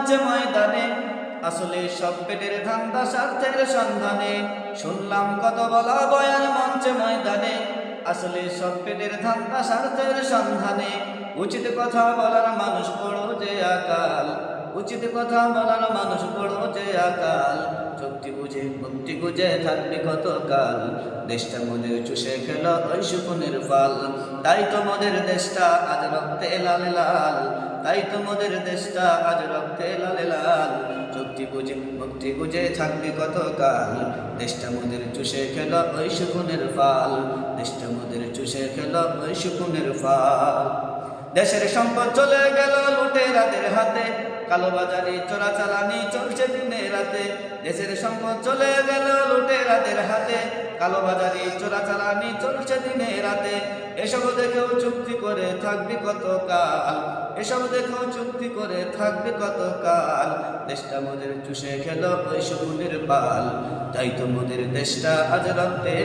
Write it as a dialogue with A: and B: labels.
A: মঞ্চে ময়দানে, আসলে সব পেটের ধান্দা স্বার্থের সন্ধানে। শুনলাম কত বলা বয়ান মঞ্চে ময়দানে, আসলে সব পেটের ধান্দা স্বার্থের সন্ধানে। উচিত কথা বলার মানুষ পড়ো যে আকাল, উচিত কথা বলার মানুষ পড়ো যে আকাল। চুক্তি বুঝে মুক্তি গুজে থাকবে কতকাল, দেশটা মোদের চুষে খেল ওই শকুনের ফাল। তাই তো মোদের দেশটা আজ রক্তে লাল লাল, তাই তো মোদের দেশটা আজ রক্তে লাল লাল। চুক্তি বুঝে মুক্তি গুজে থাকবে কতকাল, দেশটা মোদের চুষে খেল ওই শকুনের ফাল, দেশটা মোদের চুষে খেল ওই শকুনের ফাল। দেশের সম্পদ চলে গেল লুটেরাদের হাতে, কালোবাজারি চোরাচালানি চলছে দিনে রাতে। দেশের সম্পদ চলে গেল লুটেরাদের হাতে, কালোবাজারি চোরাচালানি চলছে দিনে রাতে। এসব দেখেও চুক্তি করে থাকবে কতকাল, এসব দেখেও চুক্তি করে থাকবে কতকাল। দেশটা মোদের চুষে খেল ওই শকুনের পাল, তাই তো মোদের দেশটা আজ রক্তে